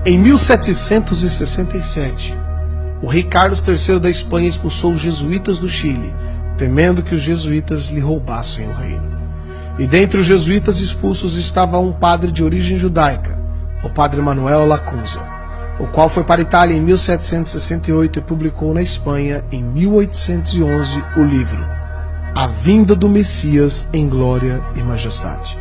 Em 1767, o rei Carlos III da Espanha expulsou os jesuítas do Chile, temendo que os jesuítas lhe roubassem o reino. E dentre os jesuítas expulsos estava um padre de origem judaica, o padre Manuel Lacunza, o qual foi para a Itália em 1768 e publicou na Espanha, em 1811, o livro A Vinda do Messias em Glória e Majestade.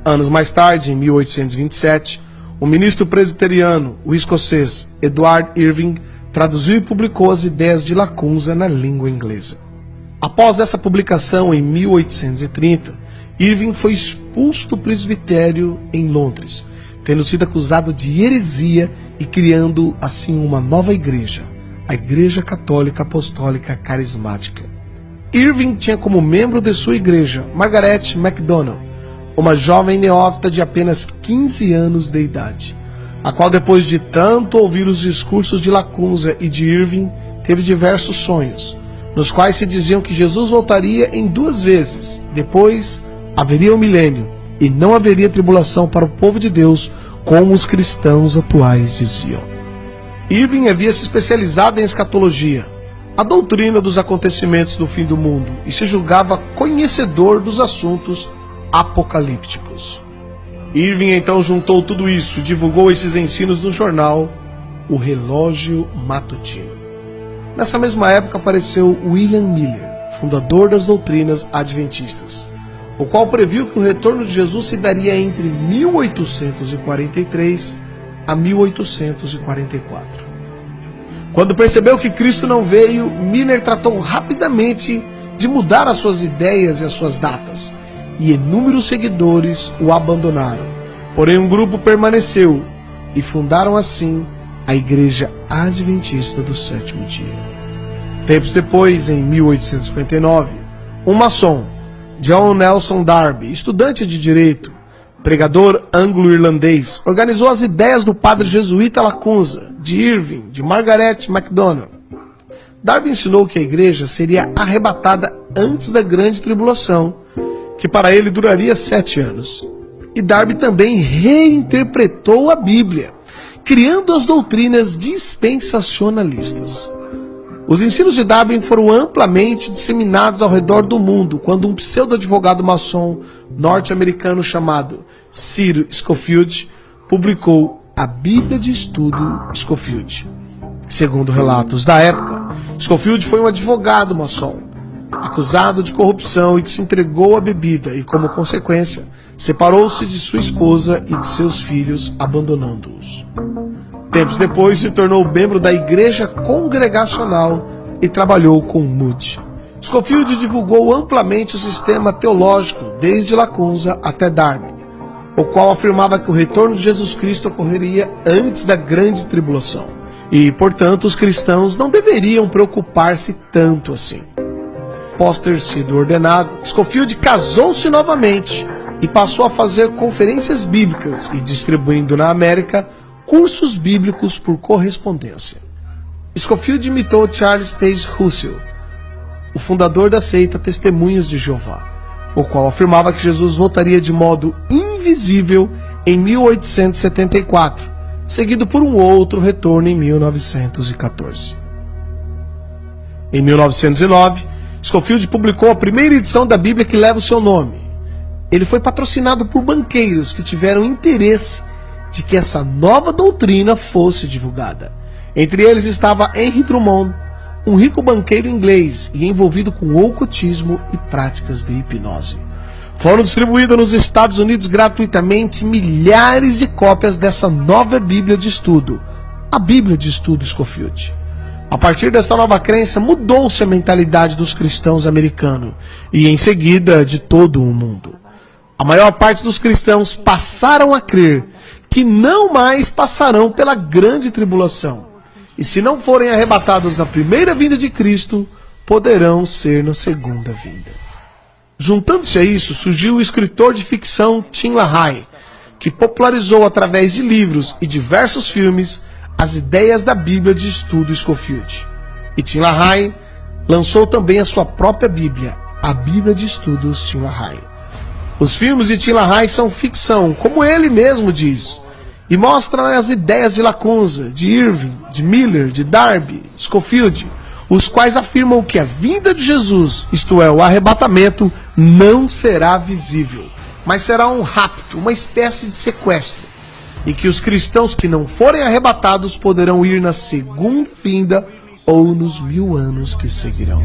Anos mais tarde, em 1827, o ministro presbiteriano, o escocês Edward Irving, traduziu e publicou as ideias de Lacunza na língua inglesa. Após essa publicação, em 1830, Irving foi expulso do presbitério em Londres, tendo sido acusado de heresia e criando assim uma nova igreja, a Igreja Católica Apostólica Carismática. Irving tinha como membro de sua igreja Margaret MacDonald, uma jovem neófita de apenas 15 anos de idade, a qual, depois de tanto ouvir os discursos de Lacunza e de Irving, teve diversos sonhos, nos quais se diziam que Jesus voltaria em 2 vezes, depois haveria um milênio, e não haveria tribulação para o povo de Deus, como os cristãos atuais diziam. Irving havia se especializado em escatologia, a doutrina dos acontecimentos do fim do mundo, e se julgava conhecedor dos assuntos apocalípticos. Irving então juntou tudo isso e divulgou esses ensinos no jornal O Relógio Matutino. Nessa mesma época apareceu William Miller, fundador das doutrinas adventistas, o qual previu que o retorno de Jesus se daria entre 1843 a 1844. Quando percebeu que Cristo não veio, Miller tratou rapidamente de mudar as suas ideias e as suas datas, e inúmeros seguidores o abandonaram. Porém, um grupo permaneceu e fundaram assim a Igreja Adventista do Sétimo Dia. Tempos depois, em 1859, um maçom, John Nelson Darby, estudante de direito, pregador anglo-irlandês, organizou as ideias do padre jesuíta Lacunza, de Irving, de Margaret MacDonald. Darby ensinou que a igreja seria arrebatada antes da grande tribulação, que para ele duraria 7 anos. E Darby também reinterpretou a Bíblia, criando as doutrinas dispensacionalistas. Os ensinos de Darby foram amplamente disseminados ao redor do mundo quando um pseudo-advogado maçom norte-americano chamado Cyril Scofield publicou a Bíblia de Estudo Scofield. Segundo relatos da época, Scofield foi um advogado maçom, acusado de corrupção e que se entregou à bebida e, como consequência, separou-se de sua esposa e de seus filhos, abandonando-os. Tempos depois, se tornou membro da Igreja Congregacional e trabalhou com Moody. Scofield divulgou amplamente o sistema teológico desde Lacunza até Darby, o qual afirmava que o retorno de Jesus Cristo ocorreria antes da grande tribulação e, portanto, os cristãos não deveriam preocupar-se tanto assim. Após ter sido ordenado, Scofield casou-se novamente e passou a fazer conferências bíblicas e distribuindo na América cursos bíblicos por correspondência. Scofield imitou Charles Taze Russell, o fundador da seita Testemunhas de Jeová, o qual afirmava que Jesus voltaria de modo invisível em 1874, seguido por um outro retorno em 1914. Em 1909, Scofield publicou a primeira edição da Bíblia que leva o seu nome. Ele foi patrocinado por banqueiros que tiveram interesse de que essa nova doutrina fosse divulgada. Entre eles estava Henry Drummond, um rico banqueiro inglês e envolvido com ocultismo e práticas de hipnose. Foram distribuídas nos Estados Unidos gratuitamente milhares de cópias dessa nova Bíblia de estudo, a Bíblia de Estudo Scofield. A partir dessa nova crença, mudou-se a mentalidade dos cristãos americanos e, em seguida, de todo o mundo. A maior parte dos cristãos passaram a crer que não mais passarão pela grande tribulação, e se não forem arrebatados na primeira vinda de Cristo, poderão ser na segunda vinda. Juntando-se a isso, surgiu o escritor de ficção Tim LaHaye, que popularizou através de livros e diversos filmes as ideias da Bíblia de Estudo Scofield. E Tim LaHaye lançou também a sua própria Bíblia, a Bíblia de Estudos Tim LaHaye. Os filmes de Tim LaHaye são ficção, como ele mesmo diz, e mostram as ideias de Lacunza, de Irving, de Miller, de Darby, de Scofield, os quais afirmam que a vinda de Jesus, isto é, o arrebatamento, não será visível, mas será um rapto, uma espécie de sequestro, e que os cristãos que não forem arrebatados poderão ir na segunda vinda ou nos 1000 anos que seguirão.